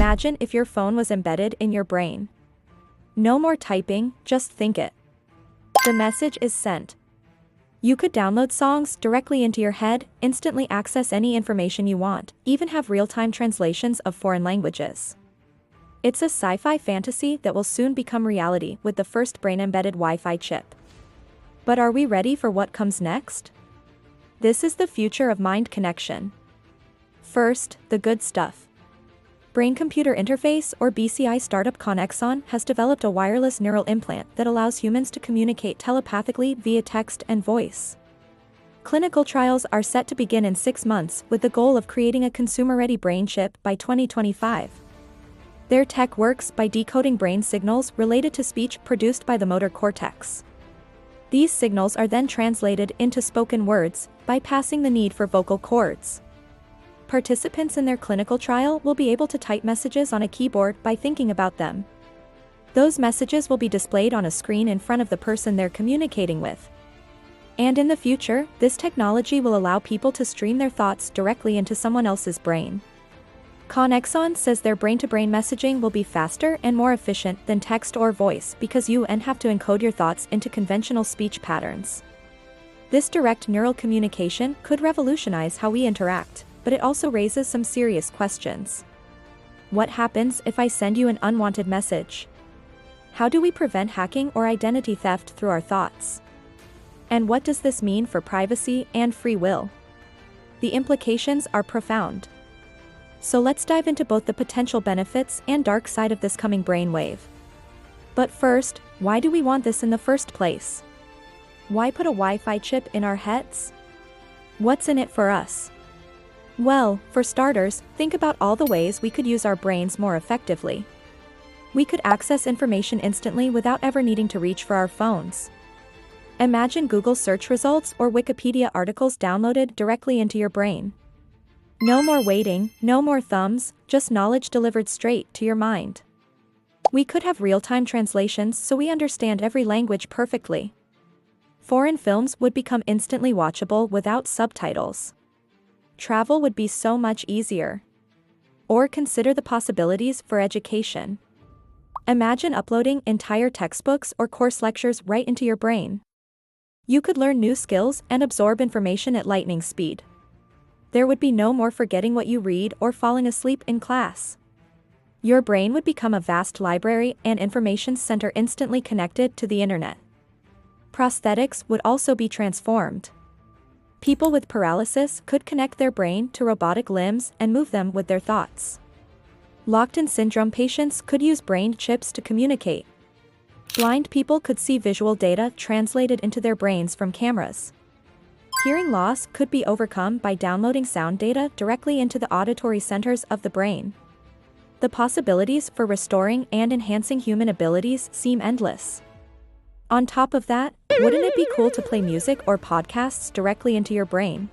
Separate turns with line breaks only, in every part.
Imagine if your phone was embedded in your brain. No more typing, just think it. The message is sent. You could download songs directly into your head, instantly access any information you want, even have real-time translations of foreign languages. It's a sci-fi fantasy that will soon become reality with the first brain-embedded Wi-Fi chip. But are we ready for what comes next? This is the future of mind connection. First, the good stuff. Brain-computer interface, or BCI startup Connexon, has developed a wireless neural implant that allows humans to communicate telepathically via text and voice. Clinical trials are set to begin in 6 months, with the goal of creating a consumer-ready brain chip by 2025. Their tech works by decoding brain signals related to speech produced by the motor cortex. These signals are then translated into spoken words, bypassing the need for vocal cords. Participants in their clinical trial will be able to type messages on a keyboard by thinking about them. Those messages will be displayed on a screen in front of the person they're communicating with. And in the future, this technology will allow people to stream their thoughts directly into someone else's brain. Connexon says their brain-to-brain messaging will be faster and more efficient than text or voice because you have to encode your thoughts into conventional speech patterns. This direct neural communication could revolutionize how we interact, but it also raises some serious questions. What happens if I send you an unwanted message? How do we prevent hacking or identity theft through our thoughts? And what does this mean for privacy and free will? The implications are profound. So let's dive into both the potential benefits and dark side of this coming brainwave. But first, why do we want this in the first place? Why put a Wi-Fi chip in our heads? What's in it for us? Well, for starters, think about all the ways we could use our brains more effectively. We could access information instantly without ever needing to reach for our phones. Imagine Google search results or Wikipedia articles downloaded directly into your brain. No more waiting, no more thumbs, just knowledge delivered straight to your mind. We could have real-time translations so we understand every language perfectly. Foreign films would become instantly watchable without subtitles. Travel would be so much easier. Or consider the possibilities for education. Imagine uploading entire textbooks or course lectures right into your brain. You could learn new skills and absorb information at lightning speed. There would be no more forgetting what you read or falling asleep in class. Your brain would become a vast library and information center instantly connected to the internet. Prosthetics would also be transformed. People with paralysis could connect their brain to robotic limbs and move them with their thoughts. Locked-in syndrome patients could use brain chips to communicate. Blind people could see visual data translated into their brains from cameras. Hearing loss could be overcome by downloading sound data directly into the auditory centers of the brain. The possibilities for restoring and enhancing human abilities seem endless. On top of that, wouldn't it be cool to play music or podcasts directly into your brain?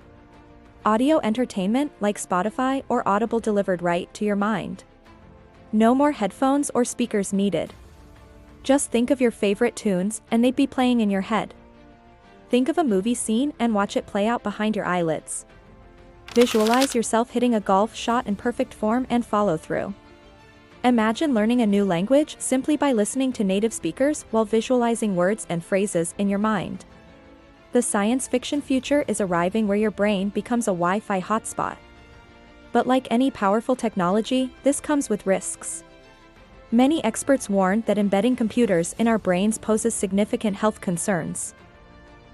Audio entertainment like Spotify or Audible delivered right to your mind. No more headphones or speakers needed. Just think of your favorite tunes and they'd be playing in your head. Think of a movie scene and watch it play out behind your eyelids. Visualize yourself hitting a golf shot in perfect form and follow through. Imagine learning a new language simply by listening to native speakers while visualizing words and phrases in your mind. The science fiction future is arriving where your brain becomes a Wi-Fi hotspot. But like any powerful technology, this comes with risks. Many experts warn that embedding computers in our brains poses significant health concerns.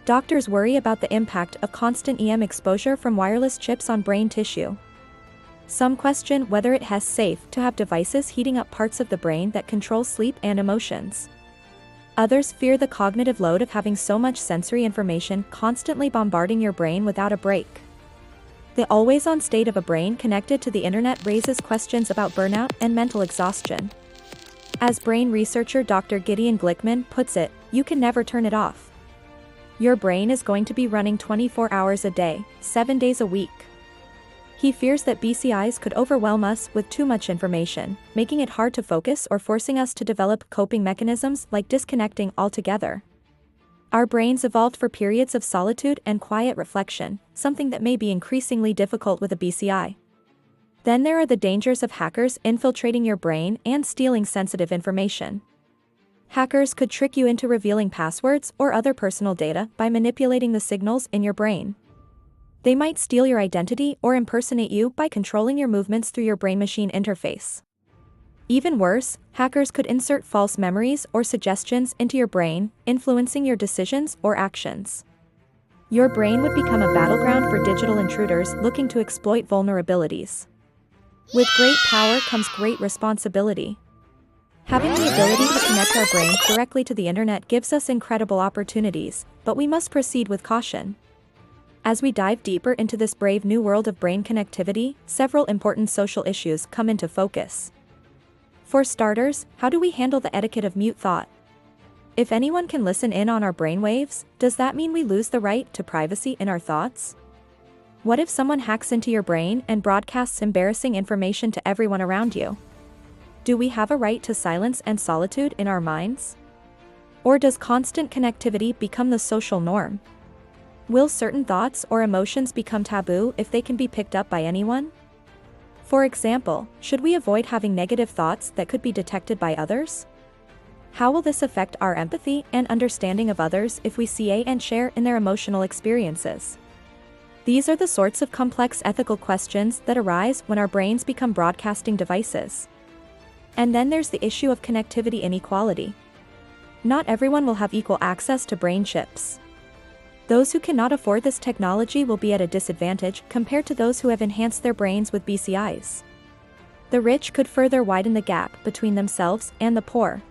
Doctors worry about the impact of constant EM exposure from wireless chips on brain tissue. Some question whether it is safe to have devices heating up parts of the brain that control sleep and emotions. Others fear the cognitive load of having so much sensory information constantly bombarding your brain without a break. The always-on state of a brain connected to the internet raises questions about burnout and mental exhaustion. As brain researcher Dr. Gideon Glickman puts it, you can never turn it off. Your brain is going to be running 24 hours a day, 7 days a week. He fears that BCIs could overwhelm us with too much information, making it hard to focus or forcing us to develop coping mechanisms like disconnecting altogether. Our brains evolved for periods of solitude and quiet reflection, something that may be increasingly difficult with a BCI. Then there are the dangers of hackers infiltrating your brain and stealing sensitive information. Hackers could trick you into revealing passwords or other personal data by manipulating the signals in your brain. They might steal your identity or impersonate you by controlling your movements through your brain-machine interface. Even worse, hackers could insert false memories or suggestions into your brain, influencing your decisions or actions. Your brain would become a battleground for digital intruders looking to exploit vulnerabilities. With great power comes great responsibility. Having the ability to connect our brains directly to the internet gives us incredible opportunities, but we must proceed with caution. As we dive deeper into this brave new world of brain connectivity, several important social issues come into focus. For starters, how do we handle the etiquette of mute thought? If anyone can listen in on our brainwaves, does that mean we lose the right to privacy in our thoughts? What if someone hacks into your brain and broadcasts embarrassing information to everyone around you? Do we have a right to silence and solitude in our minds? Or does constant connectivity become the social norm? Will certain thoughts or emotions become taboo if they can be picked up by anyone? For example, should we avoid having negative thoughts that could be detected by others? How will this affect our empathy and understanding of others if we see and share in their emotional experiences? These are the sorts of complex ethical questions that arise when our brains become broadcasting devices. And then there's the issue of connectivity inequality. Not everyone will have equal access to brain chips. Those who cannot afford this technology will be at a disadvantage compared to those who have enhanced their brains with BCIs. The rich could further widen the gap between themselves and the poor.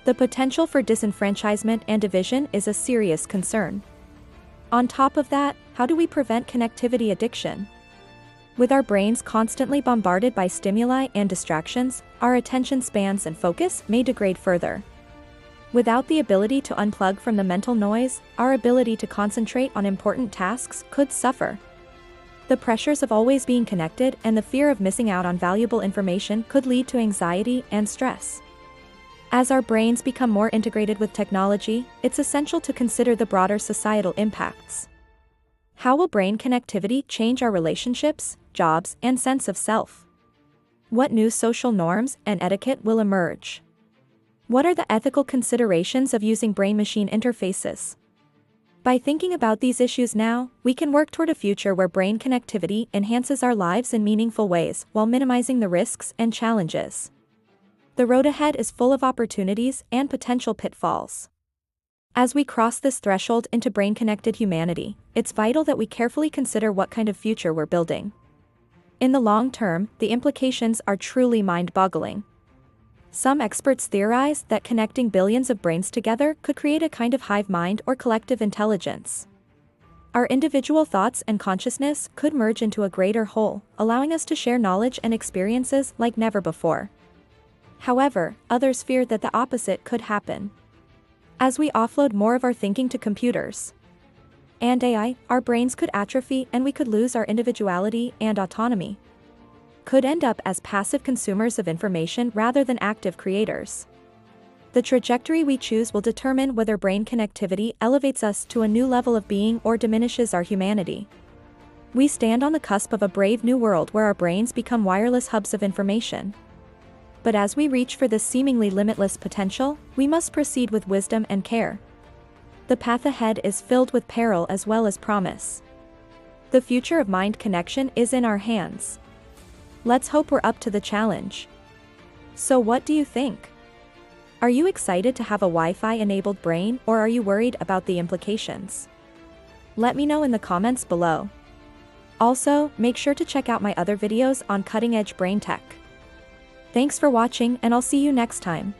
The potential for disenfranchisement and division is a serious concern. On top of that, how do we prevent connectivity addiction? With our brains constantly bombarded by stimuli and distractions, our attention spans and focus may degrade further. Without the ability to unplug from the mental noise, our ability to concentrate on important tasks could suffer. The pressures of always being connected and the fear of missing out on valuable information could lead to anxiety and stress. As our brains become more integrated with technology, it's essential to consider the broader societal impacts. How will brain connectivity change our relationships, jobs, and sense of self? What new social norms and etiquette will emerge? What are the ethical considerations of using brain-machine interfaces? By thinking about these issues now, we can work toward a future where brain connectivity enhances our lives in meaningful ways while minimizing the risks and challenges. The road ahead is full of opportunities and potential pitfalls. As we cross this threshold into brain-connected humanity, it's vital that we carefully consider what kind of future we're building. In the long term, the implications are truly mind-boggling. Some experts theorize that connecting billions of brains together could create a kind of hive mind or collective intelligence. Our individual thoughts and consciousness could merge into a greater whole, allowing us to share knowledge and experiences like never before. However, others fear that the opposite could happen. As we offload more of our thinking to computers and AI, our brains could atrophy and we could lose our individuality and autonomy. Could end up as passive consumers of information rather than active creators. The trajectory we choose will determine whether brain connectivity elevates us to a new level of being or diminishes our humanity. We stand on the cusp of a brave new world where our brains become wireless hubs of information. But as we reach for this seemingly limitless potential, we must proceed with wisdom and care. The path ahead is filled with peril as well as promise. The future of mind connection is in our hands. Let's hope we're up to the challenge. So what do you think? Are you excited to have a Wi-Fi enabled brain, or are you worried about the implications? Let me know in the comments below. Also, make sure to check out my other videos on cutting-edge brain tech. Thanks for watching, and I'll see you next time.